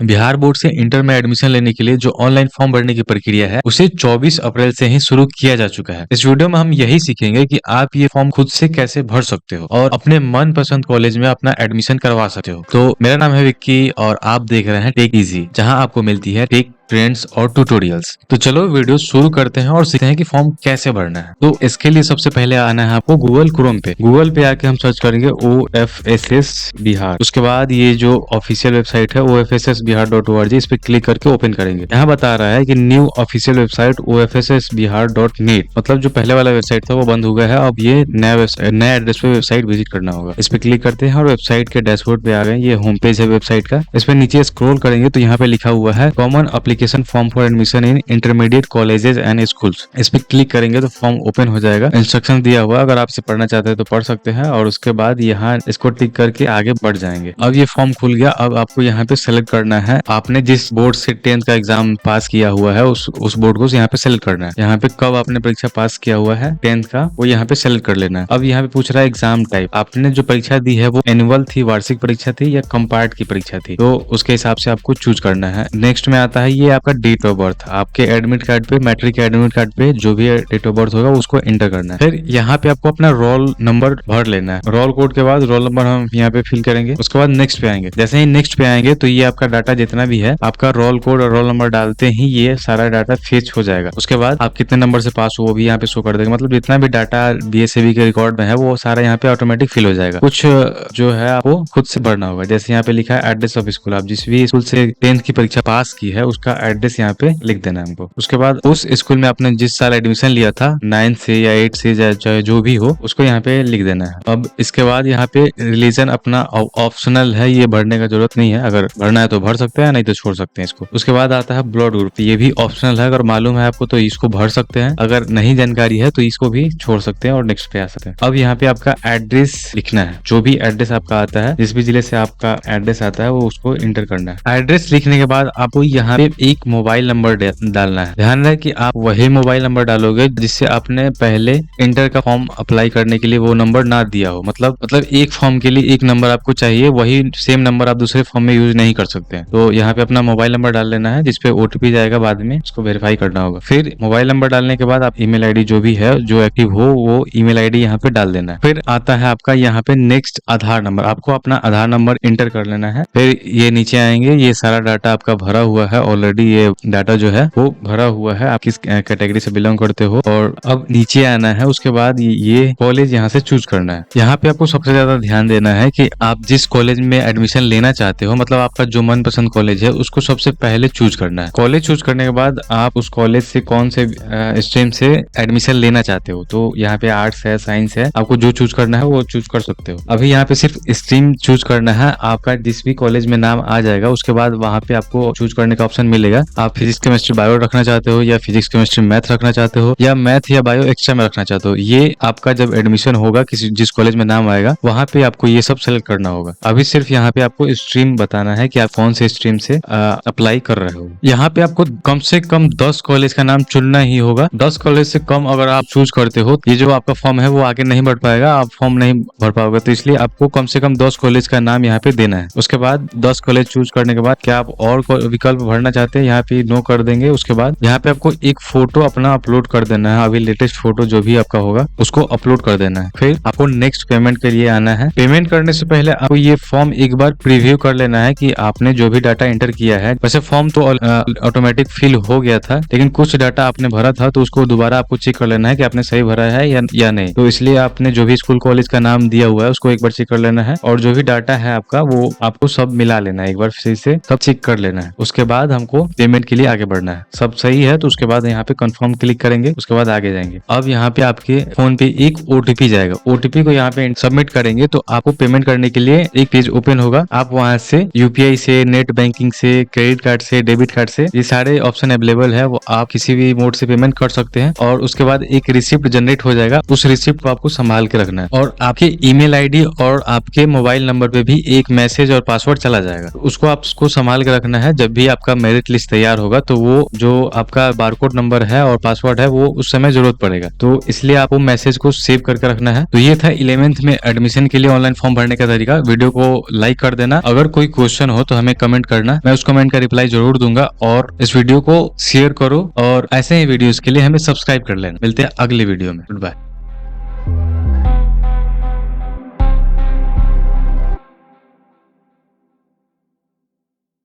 Bihar board से inter में admission लेने के लिए जो ऑनलाइन फॉर्म भरने की प्रक्रिया है उसे 24 अप्रैल से ही शुरू किया जा चुका है। इस वीडियो में हम यही सीखेंगे कि आप ये फॉर्म खुद से कैसे भर सकते हो और अपने मनपसंद कॉलेज में अपना एडमिशन करवा सकते हो। तो मेरा नाम है विक्की और आप देख रहे हैं टेक इजी, जहां आपको मिलती है टेक ट्रेंड्स और ट्यूटोरियल्स। तो चलो वीडियो शुरू करते हैं और सीखते हैं कि फॉर्म कैसे भरना है। तो इसके लिए सबसे पहले आना है आपको गूगल क्रोम पे। गूगल पे आके हम सर्च करेंगे OFSS बिहार। उसके बाद ये जो ऑफिशियल वेबसाइट है OFSSBihar.org, इस पे क्लिक करके ओपन करेंगे। यहाँ बता रहा है कि न्यू ऑफिशियल वेबसाइट OFSSBihar.net, मतलब जो पहले वाला वेबसाइट था वो बंद हो गया है। अब ये नया एड्रेस पे वेबसाइट विजिट करना होगा। इस पे क्लिक करते हैं और वेबसाइट के डैशबोर्ड पे आ गए। ये होम पेज है वेबसाइट का। इस पे नीचे स्क्रॉल करेंगे तो यहाँ पे लिखा हुआ है common application form for admission in intermediate colleges and schools. इस पे क्लिक करेंगे तो फॉर्म ओपन हो जाएगा। इंस्ट्रक्शन दिया हुआ, अगर आप इसे पढ़ना चाहते हैं तो पढ़ सकते हैं और उसके बाद यहाँ इसको टिक करके आगे बढ़ जाएंगे। अब ये फॉर्म खुल गया। अब आपको यहाँ पे सेलेक्ट करना है आपने जिस बोर्ड से 10th का एग्जाम पास किया हुआ है उस बोर्ड को यहाँ पे सेलेक्ट करना है। यहाँ पे कब आपने परीक्षा पास किया हुआ है 10th का, वो यहाँ पे सेलेक्ट कर लेना है। अब यहाँ पे पूछ रहा है एग्जाम टाइप। आपने जो परीक्षा दी है वो एनुअल थी, वार्षिक परीक्षा थी या कंपार्ट की परीक्षा थी, तो उसके हिसाब से आपको चूज करना है। नेक्स्ट में आता है ये आपका डेट ऑफ बर्थ। आपके एडमिट कार्ड पे, मैट्रिक एडमिट कार्ड पे जो भी डेट ऑफ बर्थ होगा उसको एंटर करना है। फिर यहाँ पे आपको अपना रोल नंबर भर लेना है। रोल कोड के बाद रोल नंबर हम यहाँ पे फिल करेंगे। उसके बाद नेक्स्ट पे आएंगे। जैसे ही नेक्स्ट पे आएंगे तो ये आपका डाटा जितना भी है, आपका रोल कोड और रोल नंबर डालते ही ये सारा डाटा फेच हो जाएगा। उसके बाद आप कितने नंबर से पास हो वो भी यहाँ पे शो कर देगा। मतलब जितना भी डाटा BSAB के रिकॉर्ड में है वो सारा यहाँ पे ऑटोमेटिक फिल हो जाएगा। कुछ जो है आपको खुद से भरना होगा। जैसे यहाँ पे लिखा है एड्रेस ऑफ स्कूल। आप जिस भी स्कूल से 10th की परीक्षा पास की है उसका एड्रेस यहाँ पे लिख देना है हमको। उसके बाद उस स्कूल में आपने जिस साल एडमिशन लिया था 9th से या 8th से चाहे जो भी हो उसको यहाँ पे लिख देना है। अब इसके बाद यहाँ पे रिलीजन अपना ऑप्शनल है, ये भरने का जरूरत नहीं है। अगर भरना है तो भर सकते हैं, नहीं तो छोड़ सकते हैं इसको। उसके बाद आता है ब्लड ग्रुप। ये भी ऑप्शनल है, अगर मालूम है आपको तो इसको भर सकते हैं, अगर नहीं जानकारी है तो इसको भी छोड़ सकते हैं और नेक्स्ट पे आ सकते हैं। अब यहाँ पे आपका एड्रेस लिखना है। जो भी एड्रेस आपका आता है, जिस भी जिले से आपका एड्रेस आता है वो उसको इंटर करना है। एड्रेस लिखने के बाद आपको यहाँ पे एक मोबाइल नंबर डालना है। ध्यान रहे कि आप वही मोबाइल नंबर डालोगे जिससे आपने पहले इंटर का फॉर्म अप्लाई करने के लिए वो नंबर ना दिया हो। मतलब एक फॉर्म के लिए एक नंबर आपको चाहिए, वही सेम नंबर आप दूसरे फॉर्म में यूज नहीं कर सकते हैं। तो यहाँ पे अपना मोबाइल नंबर डाल लेना है जिसपे OTP जाएगा, बाद में उसको वेरीफाई करना होगा। फिर मोबाइल नंबर डालने के बाद आप ईमेल आईडी जो भी है जो एक्टिव हो वो ईमेल आईडी यहाँ पे डाल देना है। फिर आता है आपका यहाँ पे नेक्स्ट आधार नंबर। आपको अपना आधार नंबर इंटर कर लेना है। फिर ये नीचे आएंगे, ये सारा डाटा आपका भरा हुआ है ऑलरेडी। ये डाटा जो है वो भरा हुआ है, आप किस कैटेगरी से बिलोंग करते हो। और अब नीचे आना है। उसके बाद ये कॉलेज यहाँ से चूज करना है। यहाँ पे आपको सबसे ज्यादा ध्यान देना है कि आप जिस कॉलेज में एडमिशन लेना चाहते हो, मतलब आपका जो मनपसंद कॉलेज है उसको सबसे पहले चूज करना है। कॉलेज चूज करने के बाद आप उस कॉलेज से कौन से स्ट्रीम से एडमिशन लेना चाहते हो, तो यहाँ पे आर्ट्स है, साइंस है, आपको जो चूज करना है वो चूज कर सकते हो। अभी यहाँ पे सिर्फ स्ट्रीम चूज करना है। आपका जिस भी कॉलेज में नाम आ जाएगा उसके बाद वहाँ पे आपको चूज करने का ऑप्शन मिलेगा। आप फिजिक्स केमिस्ट्री बायो रखना चाहते हो या फिजिक्स केमिस्ट्री मैथ रखना चाहते हो या मैथ या बायो एक्स्ट्रा में रखना चाहते हो। ये आपका जब एडमिशन होगा किसी जिस कॉलेज में नाम आएगा वहाँ पे आपको ये सब सेलेक्ट करना होगा। अभी सिर्फ यहाँ पे आपको स्ट्रीम बताना है कि आप कौन से स्ट्रीम से अप्लाई कर रहे हो। यहाँ पे आपको कम से कम 10 कॉलेज का नाम चुनना ही होगा। 10 कॉलेज से कम अगर आप चूज करते हो ये जो आपका फॉर्म है वो आगे नहीं बढ़ पाएगा, आप फॉर्म नहीं भर पाओगे। तो इसलिए आपको कम से कम 10 कॉलेज का नाम यहाँ पे देना है। उसके बाद 10 कॉलेज चूज करने के बाद क्या आप और विकल्प भरना चाहते हैं, यहाँ पे नो कर देंगे। उसके बाद यहाँ पे आपको एक फोटो अपना अपलोड कर देना है। अभी लेटेस्ट फोटो जो भी आपका होगा उसको अपलोड कर देना है। फिर आपको नेक्स्ट पेमेंट के लिए आना है। पेमेंट करने से पहले आपको ये फॉर्म एक बार प्रीव्यू कर लेना है कि आपने जो भी डाटा एंटर किया है। वैसे फॉर्म तो ऑटोमेटिक फिल हो गया था, लेकिन कुछ डाटा आपने भरा था तो उसको दोबारा आपको चेक कर लेना है कि आपने सही भरा है या नहीं। तो इसलिए आपने जो भी स्कूल कॉलेज का नाम दिया हुआ है उसको एक बार चेक कर लेना है और जो भी डाटा है आपका वो आपको सब मिला लेना है, एक बार फिर से सब चेक कर लेना है। उसके बाद हमको पेमेंट के लिए आगे बढ़ना है। सब सही है तो उसके बाद यहाँ पे कंफर्म क्लिक करेंगे। उसके बाद आगे जाएंगे। अब यहाँ पे आपके फोन पे एक OTP जाएगा। OTP को यहाँ पे सबमिट करेंगे तो आपको पेमेंट करने के लिए एक पेज ओपन होगा। आप वहां से UPI से, नेट बैंकिंग से, क्रेडिट कार्ड से, डेबिट कार्ड से, ये सारे ऑप्शन अवेलेबल है, वो आप किसी भी मोड से पेमेंट कर सकते हैं। और उसके बाद एक रिसिप्ट जनरेट हो जाएगा। उस रिसिप्ट को आपको संभाल के रखना है और आपके ईमेल आईडी और आपके मोबाइल नंबर पे भी एक मैसेज और पासवर्ड चला जाएगा। उसको आपको संभाल के रखना है। जब भी आपका मेरिट मेरिट लिस्ट तैयार होगा तो वो जो आपका बारकोड नंबर है और पासवर्ड है वो उस समय जरूरत पड़ेगा, तो इसलिए आपको मैसेज को सेव करके रखना है। तो ये था 11th में एडमिशन के लिए ऑनलाइन फॉर्म भरने का तरीका। वीडियो को लाइक कर देना, अगर कोई क्वेश्चन हो तो हमें कमेंट करना, मैं उस कमेंट का रिप्लाई जरूर दूंगा। और इस वीडियो को शेयर करो और ऐसे ही वीडियोस के लिए हमें सब्सक्राइब कर लेना। मिलते हैं अगले वीडियो में। Good bye.